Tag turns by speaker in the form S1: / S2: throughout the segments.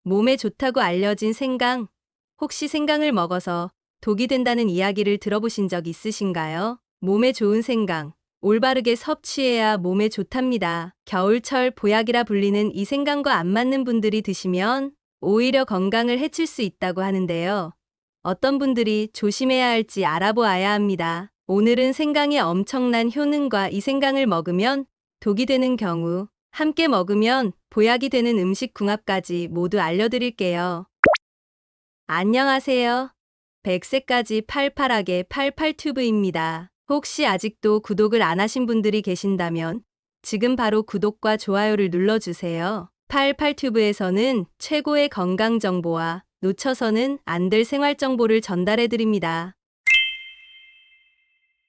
S1: 몸에 좋다고 알려진 생강. 혹시 생강을 먹어서 독이 된다는 이야기를 들어보신 적 있으신가요? 몸에 좋은 생강. 올바르게 섭취해야 몸에 좋답니다. 겨울철 보약이라 불리는 이 생강과 안 맞는 분들이 드시면 오히려 건강을 해칠 수 있다고 하는데요. 어떤 분들이 조심해야 할지 알아보아야 합니다. 오늘은 생강의 엄청난 효능과 이 생강을 먹으면 독이 되는 경우, 함께 먹으면 보약이 되는 음식 궁합까지 모두 알려드릴게요. 안녕하세요. 100세까지 팔팔하게 팔팔튜브입니다. 혹시 아직도 구독을 안 하신 분들이 계신다면 지금 바로 구독과 좋아요를 눌러주세요. 팔팔튜브에서는 최고의 건강 정보와 놓쳐서는 안 될 생활 정보를 전달해드립니다.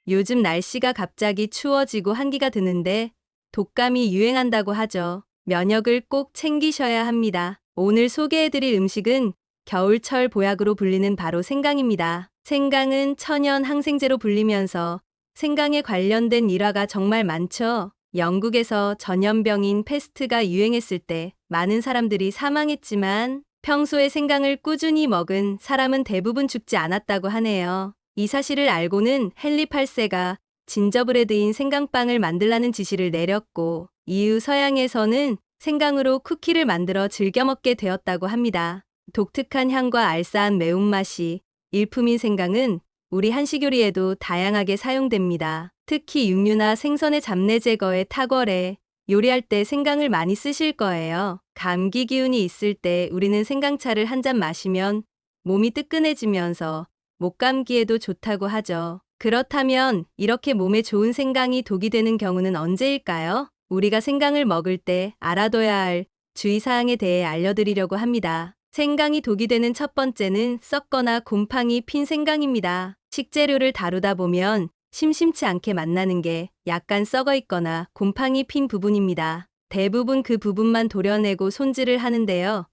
S1: 요즘 날씨가 갑자기 추워지고 한기가 드는데 독감이 유행한다고 하죠. 면역을 꼭 챙기셔야 합니다. 오늘 소개해드릴 음식은 겨울철 보약으로 불리는 바로 생강입니다. 생강은 천연 항생제로 불리면서 생강에 관련된 일화가 정말 많죠. 영국에서 전염병인 패스트가 유행했을 때 많은 사람들이 사망했지만 평소에 생강을 꾸준히 먹은 사람은 대부분 죽지 않았다고 하네요. 이 사실을 알고는 헨리 8세가 진저브레드인 생강빵을 만들라는 지시를 내렸고 이후 서양에서는 생강으로 쿠키를 만들어 즐겨 먹게 되었다고 합니다. 독특한 향과 알싸한 매운맛이 일품인 생강은 우리 한식 요리에도 다양하게 사용됩니다. 특히 육류나 생선의 잡내 제거에 탁월해 요리할 때 생강을 많이 쓰실 거예요. 감기 기운이 있을 때 우리는 생강차를 한 잔 마시면 몸이 뜨끈해지면서 목감기에도 좋다고 하죠. 그렇다면 이렇게 몸에 좋은 생강이 독이 되는 경우는 언제일까요? 우리가 생강을 먹을 때 알아둬야 할 주의사항에 대해 알려드리려고 합니다. 생강이 독이 되는 첫 번째는 썩거나 곰팡이 핀 생강입니다. 식재료를 다루다 보면 심심치 않게 만나는 게 약간 썩어 있거나 곰팡이 핀 부분입니다. 대부분 그 부분만 도려내고 손질을 하는데요.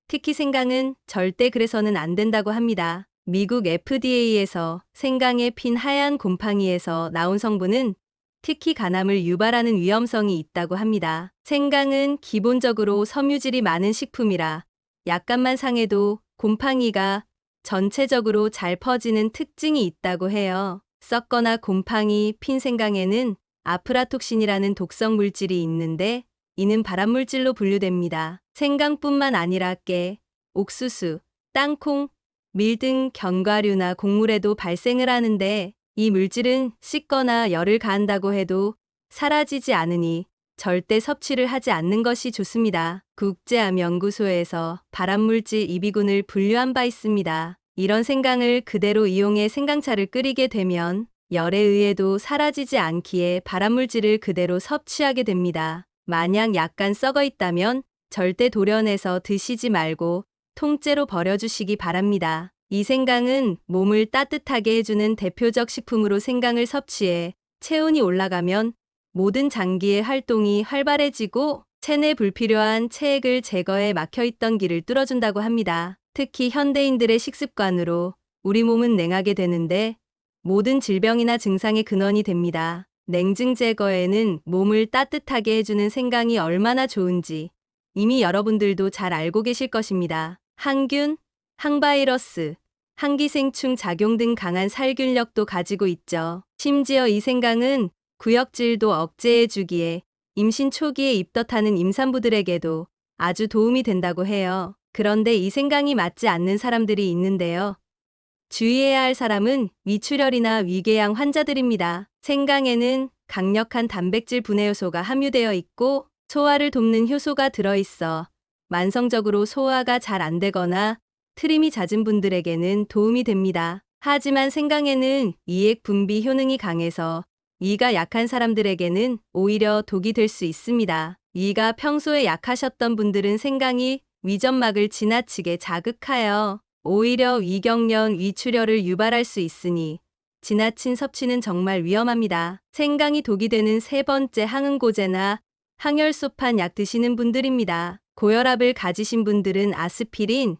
S1: 특히 생강은 절대 그래서는 안 된다고 합니다. 미국 FDA에서 생강에 핀 하얀 곰팡이에서 나온 성분은 특히 간암을 유발하는 위험성이 있다고 합니다. 생강은 기본적으로 섬유질이 많은 식품이라 약간만 상해도 곰팡이가 전체적으로 잘 퍼지는 특징이 있다고 해요. 썩거나 곰팡이 핀 생강에는 아프라톡신이라는 독성 물질이 있는데 이는 발암물질로 분류됩니다. 생강뿐만 아니라 깨, 옥수수, 땅콩, 밀 등 견과류나 곡물에도 발생을 하는데 이 물질은 씻거나 열을 가한다고 해도 사라지지 않으니 절대 섭취를 하지 않는 것이 좋습니다. 국제암연구소에서 발암물질 이비군을 분류한 바 있습니다. 이런 생강을 그대로 이용해 생강차를 끓이게 되면 열에 의해도 사라지지 않기에 발암물질을 그대로 섭취하게 됩니다. 만약 약간 썩어 있다면 절대 도려내서 드시지 말고 통째로 버려주시기 바랍니다. 이 생강은 몸을 따뜻하게 해주는 대표적 식품으로 생강을 섭취해 체온이 올라가면 모든 장기의 활동이 활발해지고 체내 불필요한 체액을 제거해 막혀있던 길을 뚫어준다고 합니다. 특히 현대인들의 식습관으로 우리 몸은 냉하게 되는데 모든 질병이나 증상의 근원이 됩니다. 냉증 제거에는 몸을 따뜻하게 해주는 생강이 얼마나 좋은지 이미 여러분들도 잘 알고 계실 것입니다. 항균, 항바이러스, 항기생충 작용 등 강한 살균력도 가지고 있죠. 심지어 이 생강은 구역질도 억제해주기에 임신 초기에 입덧하는 임산부들에게도 아주 도움이 된다고 해요. 그런데 이 생강이 맞지 않는 사람들이 있는데요. 주의해야 할 사람은 위출혈이나 위궤양 환자들입니다. 생강에는 강력한 단백질 분해 효소가 함유되어 있고 소화를 돕는 효소가 들어있어 만성적으로 소화가 잘 안 되거나 트림이 잦은 분들에게는 도움이 됩니다. 하지만 생강에는 이액 분비 효능이 강해서 위가 약한 사람들에게는 오히려 독이 될 수 있습니다. 위가 평소에 약하셨던 분들은 생강이 위점막을 지나치게 자극하여 오히려 위경련, 위출혈을 유발할 수 있으니 지나친 섭취는 정말 위험합니다. 생강이 독이 되는 세 번째 항응고제나 항혈소판 약 드시는 분들입니다. 고혈압을 가지신 분들은 아스피린,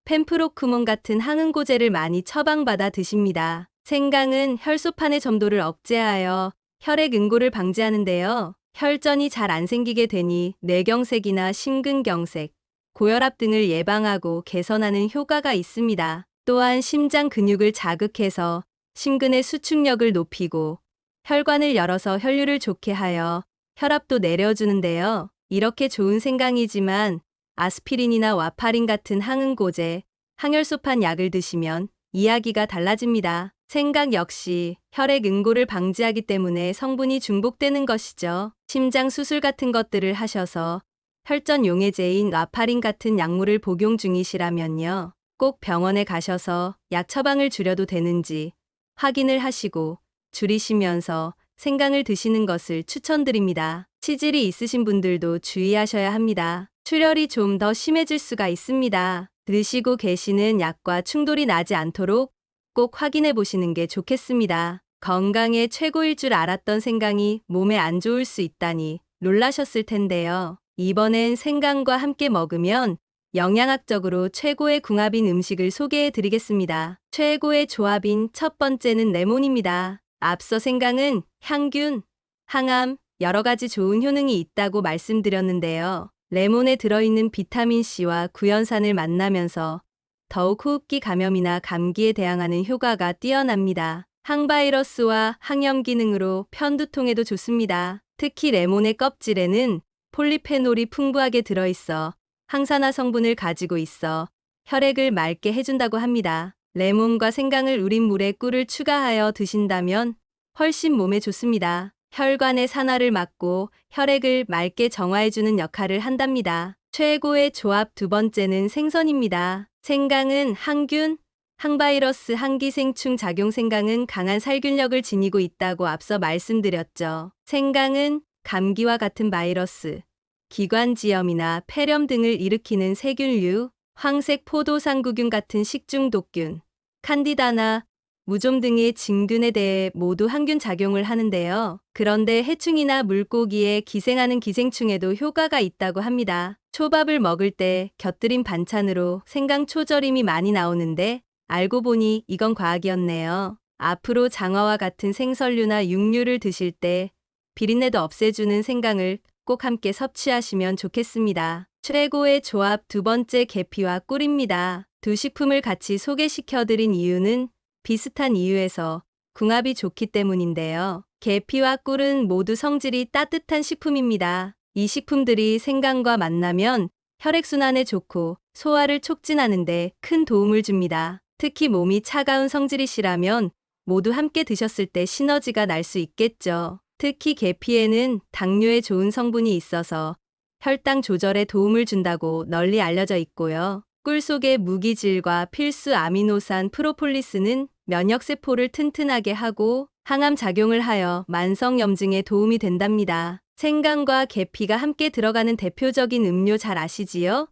S1: 펜프로크몬 같은 항응고제를 많이 처방받아 드십니다. 생강은 혈소판의 점도를 억제하여 혈액 응고를 방지하는데요. 혈전이 잘 안 생기게 되니 뇌경색이나 심근경색, 고혈압 등을 예방하고 개선하는 효과가 있습니다. 또한 심장 근육을 자극해서 심근의 수축력을 높이고 혈관을 열어서 혈류를 좋게 하여 혈압도 내려주는데요. 이렇게 좋은 생강이지만 아스피린이나 와파린 같은 항응고제, 항혈소판 약을 드시면 이야기가 달라집니다. 생강 역시 혈액 응고를 방지하기 때문에 성분이 중복되는 것이죠. 심장 수술 같은 것들을 하셔서 혈전 용해제인 와파린 같은 약물을 복용 중이시라면요. 꼭 병원에 가셔서 약 처방을 줄여도 되는지 확인을 하시고 줄이시면서 생강을 드시는 것을 추천드립니다. 치질이 있으신 분들도 주의하셔야 합니다. 출혈이 좀 더 심해질 수가 있습니다. 드시고 계시는 약과 충돌이 나지 않도록 꼭 확인해 보시는 게 좋겠습니다. 건강에 최고일 줄 알았던 생강이 몸에 안 좋을 수 있다니 놀라셨을 텐데요. 이번엔 생강과 함께 먹으면 영양학적으로 최고의 궁합인 음식을 소개해 드리겠습니다. 최고의 조합인 첫 번째는 레몬입니다. 앞서 생강은 향균, 항암, 여러 가지 좋은 효능이 있다고 말씀드렸는데요. 레몬에 들어있는 비타민C와 구연산을 만나면서 더욱 호흡기 감염이나 감기에 대항하는 효과가 뛰어납니다. 항바이러스와 항염 기능으로 편두통에도 좋습니다. 특히 레몬의 껍질에는 폴리페놀이 풍부하게 들어있어 항산화 성분을 가지고 있어 혈액을 맑게 해준다고 합니다. 레몬과 생강을 우린 물에 꿀을 추가하여 드신다면 훨씬 몸에 좋습니다. 혈관의 산화를 막고 혈액을 맑게 정화해주는 역할을 한답니다. 최고의 조합 두 번째는 생선입니다. 생강은 항균, 항바이러스, 항기생충 작용. 생강은 강한 살균력을 지니고 있다고 앞서 말씀드렸죠. 생강은 감기와 같은 바이러스, 기관지염이나 폐렴 등을 일으키는 세균류, 황색 포도상구균 같은 식중독균, 칸디다나 무좀 등의 진균에 대해 모두 항균 작용을 하는데요. 그런데 해충이나 물고기에 기생하는 기생충에도 효과가 있다고 합니다. 초밥을 먹을 때 곁들인 반찬으로 생강 초절임이 많이 나오는데 알고 보니 이건 과학이었네요. 앞으로 장어와 같은 생선류나 육류를 드실 때 비린내도 없애주는 생강을 꼭 함께 섭취하시면 좋겠습니다. 최고의 조합 두 번째, 계피와 꿀입니다. 두 식품을 같이 소개시켜드린 이유는 비슷한 이유에서 궁합이 좋기 때문인데요. 계피와 꿀은 모두 성질이 따뜻한 식품입니다. 이 식품들이 생강과 만나면 혈액순환에 좋고 소화를 촉진하는 데 큰 도움을 줍니다. 특히 몸이 차가운 성질이시라면 모두 함께 드셨을 때 시너지가 날 수 있겠죠. 특히 계피에는 당뇨에 좋은 성분이 있어서 혈당 조절에 도움을 준다고 널리 알려져 있고요. 꿀 속의 무기질과 필수 아미노산 프로폴리스는 면역세포를 튼튼하게 하고 항암 작용을 하여 만성염증에 도움이 된답니다. 생강과 계피가 함께 들어가는 대표적인 음료 잘 아시지요?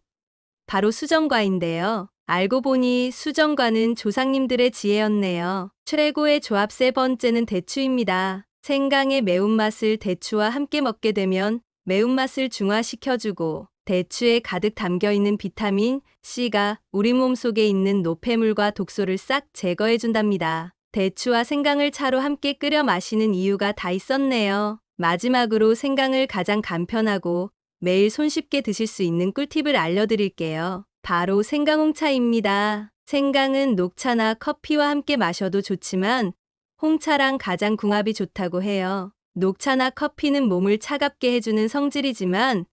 S1: 바로 수정과인데요. 알고 보니 수정과는 조상님들의 지혜였네요. 최고의 조합 세 번째는 대추입니다. 생강의 매운맛을 대추와 함께 먹게 되면 매운맛을 중화시켜주고 대추에 가득 담겨있는 비타민 C가 우리 몸속에 있는 노폐물과 독소를 싹 제거해준답니다. 대추와 생강을 차로 함께 끓여 마시는 이유가 다 있었네요. 마지막으로 생강을 가장 간편하고 매일 손쉽게 드실 수 있는 꿀팁을 알려드릴게요. 바로 생강홍차입니다. 생강은 녹차나 커피와 함께 마셔도 좋지만 홍차랑 가장 궁합이 좋다고 해요. 녹차나 커피는 몸을 차갑게 해주는 성질이지만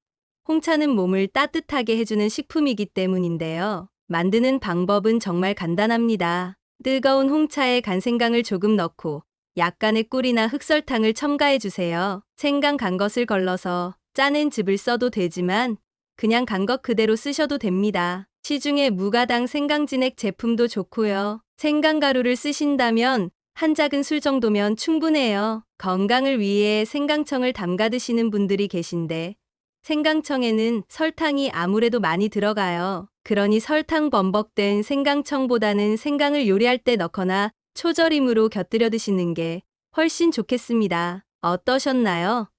S1: 홍차는 몸을 따뜻하게 해주는 식품이기 때문인데요. 만드는 방법은 정말 간단합니다. 뜨거운 홍차에 간 생강을 조금 넣고 약간의 꿀이나 흑설탕을 첨가해주세요. 생강 간 것을 걸러서 짜낸 즙을 써도 되지만 그냥 간 것 그대로 쓰셔도 됩니다. 시중에 무가당 생강진액 제품도 좋고요. 생강가루를 쓰신다면 한 작은 술 정도면 충분해요. 건강을 위해 생강청을 담가 드시는 분들이 계신데 생강청에는 설탕이 아무래도 많이 들어가요. 그러니 설탕 범벅된 생강청보다는 생강을 요리할 때 넣거나 초절임으로 곁들여 드시는 게 훨씬 좋겠습니다. 어떠셨나요?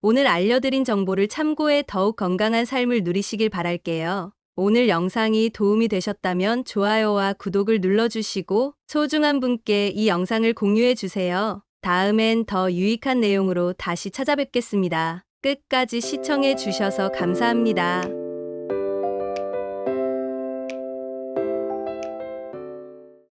S1: 오늘 알려드린 정보를 참고해 더욱 건강한 삶을 누리시길 바랄게요. 오늘 영상이 도움이 되셨다면 좋아요와 구독을 눌러주시고 소중한 분께 이 영상을 공유해주세요. 다음엔 더 유익한 내용으로 다시 찾아뵙겠습니다. 끝까지 시청해 주셔서 감사합니다.